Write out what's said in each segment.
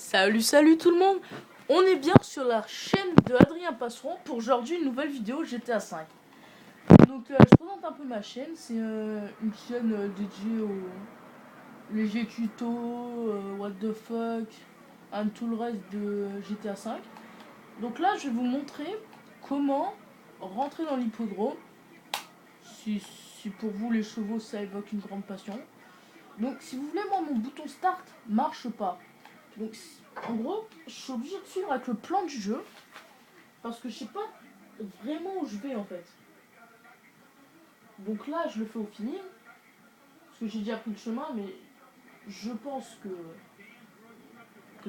Salut tout le monde. On est bien sur la chaîne de Adrien Passeron pour aujourd'hui une nouvelle vidéo GTA 5. Donc je présente un peu ma chaîne. C'est une chaîne dédiée aux légers tutos, what the fuck, et tout le reste de GTA 5. Donc là je vais vous montrer comment rentrer dans l'hippodrome. Si pour vous les chevaux ça évoque une grande passion. Donc si vous voulez, moi mon bouton start marche pas. Donc en gros, je suis obligé de suivre avec le plan du jeu parce que je sais pas vraiment où je vais en fait. Donc là, je le fais au feeling parce que j'ai déjà pris le chemin, mais je pense que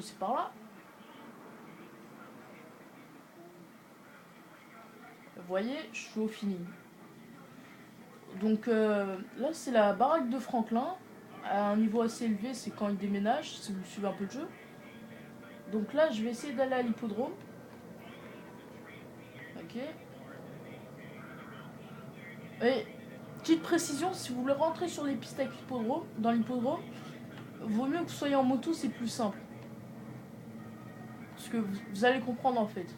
c'est par là. Vous voyez, je suis au feeling. Donc là, c'est la baraque de Franklin. À un niveau assez élevé, c'est quand il déménage, si vous suivez un peu le jeu. Donc là, je vais essayer d'aller à l'hippodrome. Ok. Et petite précision, si vous voulez rentrer sur les pistes avec l'hippodrome, dans l'hippodrome, vaut mieux que vous soyez en moto, c'est plus simple. Parce que vous allez comprendre en fait.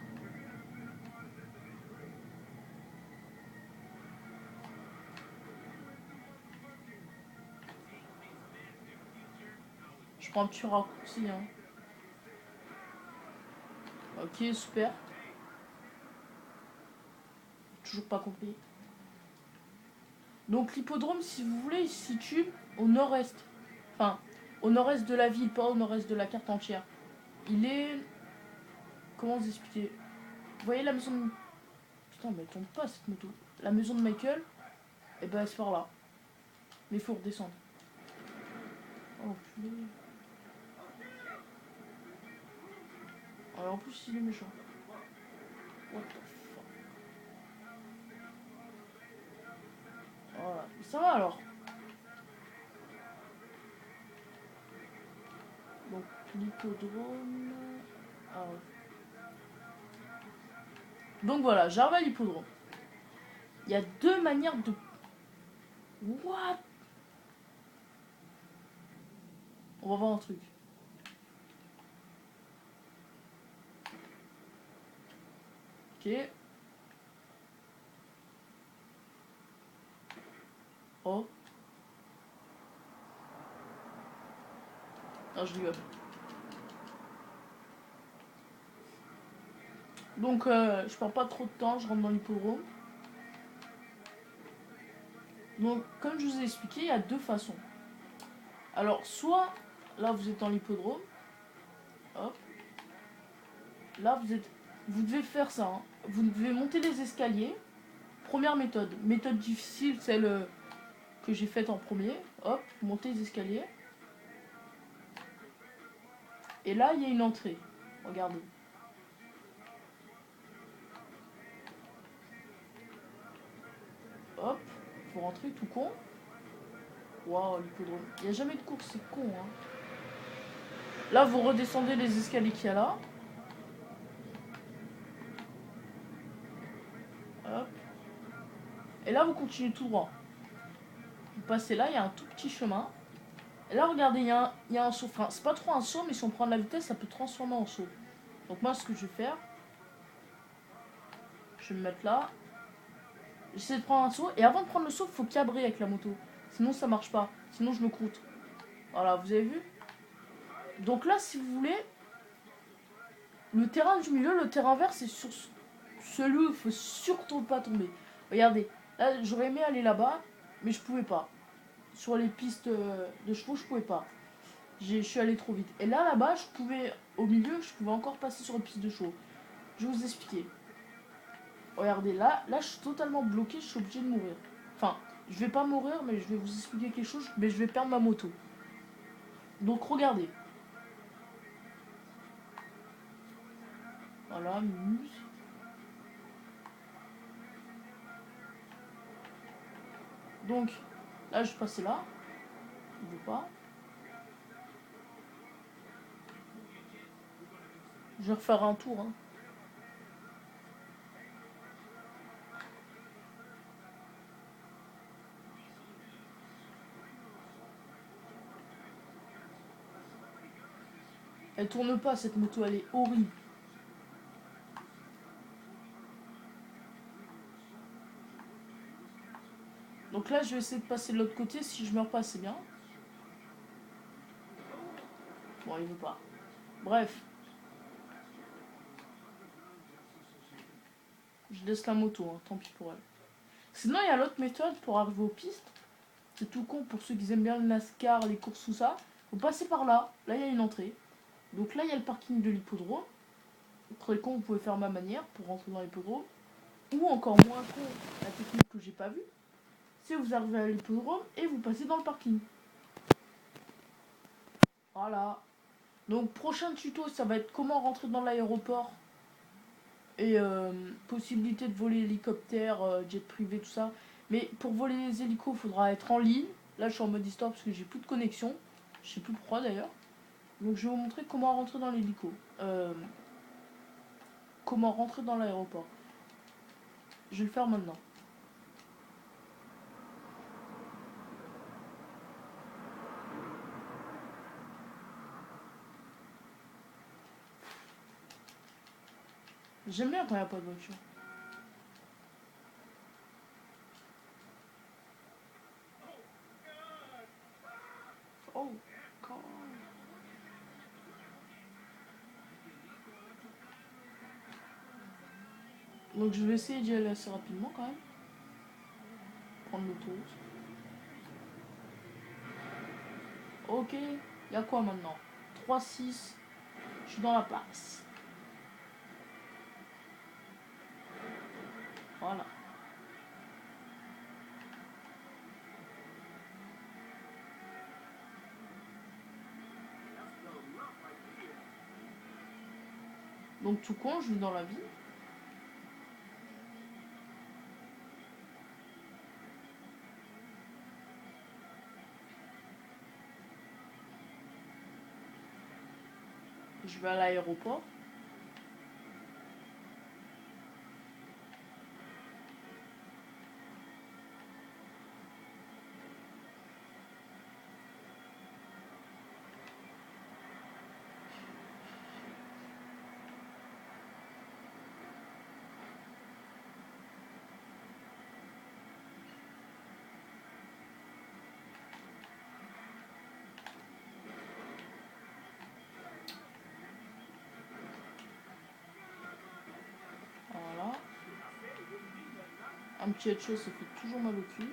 Je prends un petit raccourci. Hein. Ok, super. Toujours pas compris. Donc l'hippodrome, si vous voulez, il se situe au nord-est. Enfin, au nord-est de la ville, pas au nord-est de la carte entière. Il est... Comment vous expliquer? Vous voyez la maison de... Putain, mais elle tombe pas cette moto. La maison de Michael, et ben c'est par là. Mais il faut redescendre. Oh putain. Alors en plus il est méchant. What the fuck. Voilà. Ça va alors. Donc l'hippodrome... Ah ouais. Donc voilà, j'arrive à l'hippodrome. Il y a deux manières de... What? On va voir un truc. Ok. Oh. Non, je rigole. Donc, je perds pas trop de temps, je rentre dans l'hippodrome. Donc, comme je vous ai expliqué, il y a deux façons. Alors, soit, là, vous êtes dans l'hippodrome. Hop. Là, vous devez faire ça. Hein. Vous devez monter les escaliers. Première méthode. Méthode difficile, celle que j'ai faite en premier. Hop, monter les escaliers. Et là, il y a une entrée. Regardez. Hop, faut rentrer tout con. Waouh, l'hippodrome. Il n'y a jamais de course, c'est con. Hein. Là, vous redescendez les escaliers qu'il y a là. Hop. Et là, vous continuez tout droit. Vous passez là, il y a un tout petit chemin. Et là, regardez, il y a un saut. Enfin, c'est pas trop un saut, mais si on prend de la vitesse, ça peut transformer en saut. Donc moi, ce que je vais faire, je vais me mettre là. J'essaie de prendre un saut. Et avant de prendre le saut, il faut cabrer avec la moto. Sinon, ça marche pas. Sinon, je me croûte. Voilà, vous avez vu? Donc là, si vous voulez, le terrain du milieu, le terrain vert, c'est sur celui où il faut surtout pas tomber. Regardez, là, j'aurais aimé aller là-bas, mais je pouvais pas. Sur les pistes de chevaux, je pouvais pas. Je suis allé trop vite. Et là-bas, je pouvais, au milieu, je pouvais encore passer sur une piste de chevaux. Je vais vous expliquer. Regardez, là, je suis totalement bloqué, je suis obligé de mourir. Enfin, je vais pas mourir, mais je vais vous expliquer quelque chose, mais je vais perdre ma moto. Donc, regardez. Voilà, muse. Donc, là, je passais là. Il veut pas. Je vais refaire un tour. Hein. Elle tourne pas cette moto, elle est horrible. Donc là, je vais essayer de passer de l'autre côté. Si je meurs pas, c'est bien. Bon, il veut pas. Bref. Je laisse la moto, hein, tant pis pour elle. Sinon, il y a l'autre méthode pour arriver aux pistes. C'est tout con pour ceux qui aiment bien le NASCAR, les courses, tout ça. Faut passer par là. Là, il y a une entrée. Donc là, il y a le parking de l'hippodrome. Très con, vous pouvez faire ma manière pour rentrer dans l'hippodrome. Ou encore moins con, la technique que j'ai pas vue, c'est vous arrivez à l'hippodrome et vous passez dans le parking. Voilà. Donc prochain tuto, ça va être comment rentrer dans l'aéroport. Et possibilité de voler hélicoptère, jet privé, tout ça. Mais pour voler les hélicos, il faudra être en ligne. Là, je suis en mode histoire parce que j'ai plus de connexion. Je sais plus pourquoi d'ailleurs. Donc je vais vous montrer comment rentrer dans l'hélico. Comment rentrer dans l'aéroport. Je vais le faire maintenant. J'aime bien quand il n'y a pas de voiture. Oh, God. Donc je vais essayer d'y aller assez rapidement quand même. Prendre l'autoroute. Ok, il y a quoi maintenant? 3-6. Je suis dans la place. Voilà. Donc tout con, je vis dans la ville. Je vais à l'aéroport. Voilà. Un petit headshot, ça fait toujours mal au cul.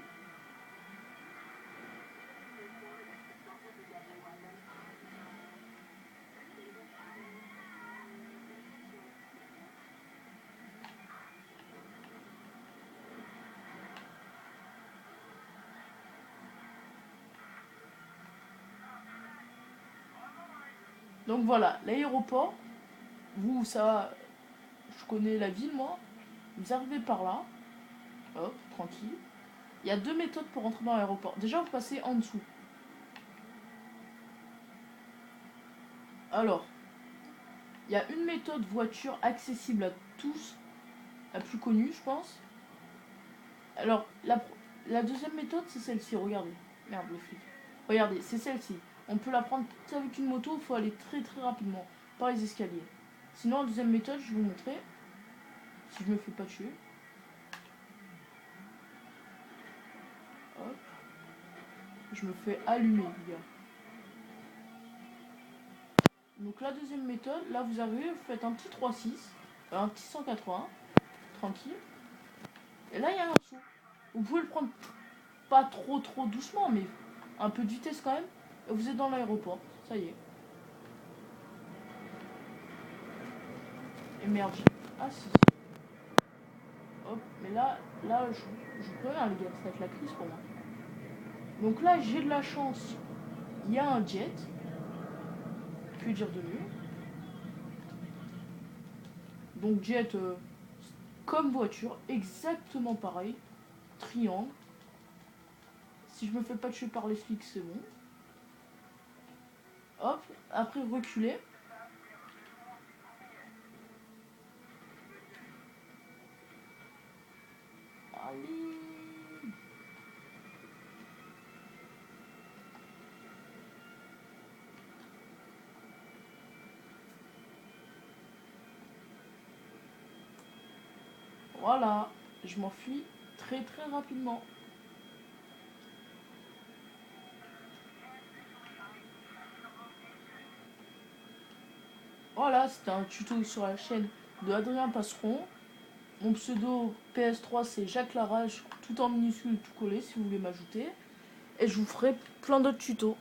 Donc voilà, l'aéroport. Vous, ça, je connais la ville, moi. Vous arrivez par là. Hop, tranquille. Il y a deux méthodes pour rentrer dans l'aéroport. Déjà, vous passez en dessous. Alors, il y a une méthode voiture accessible à tous. La plus connue, je pense. Alors, la deuxième méthode, c'est celle-ci. Regardez. Merde, le flic. Regardez, c'est celle-ci. On peut la prendre avec une moto. Il faut aller très très rapidement. Par les escaliers. Sinon, la deuxième méthode, je vais vous montrer. Si je me fais pas tuer. Hop. Je me fais allumer, les gars. Donc la deuxième méthode, là vous arrivez, vous faites un petit 3-6, un petit 180, tranquille. Et là il y a un saut. Vous pouvez le prendre pas trop doucement, mais un peu de vitesse quand même. Et vous êtes dans l'aéroport, ça y est. Et merde, ah si. Hop, mais là je préviens les gars, ça va être la crise pour moi. Donc là j'ai de la chance, il y a un jet. Que dire de mieux? Donc jet comme voiture, exactement pareil. Triangle. Si je me fais pas tuer par les flics, c'est bon. Hop, après reculer. Allez. Voilà, je m'enfuis très très rapidement. Voilà, c'était un tuto sur la chaîne de Adrien Passeron. Mon pseudo PS3 c'est Jacques Larage, tout en minuscule, tout collé si vous voulez m'ajouter. Et je vous ferai plein d'autres tutos.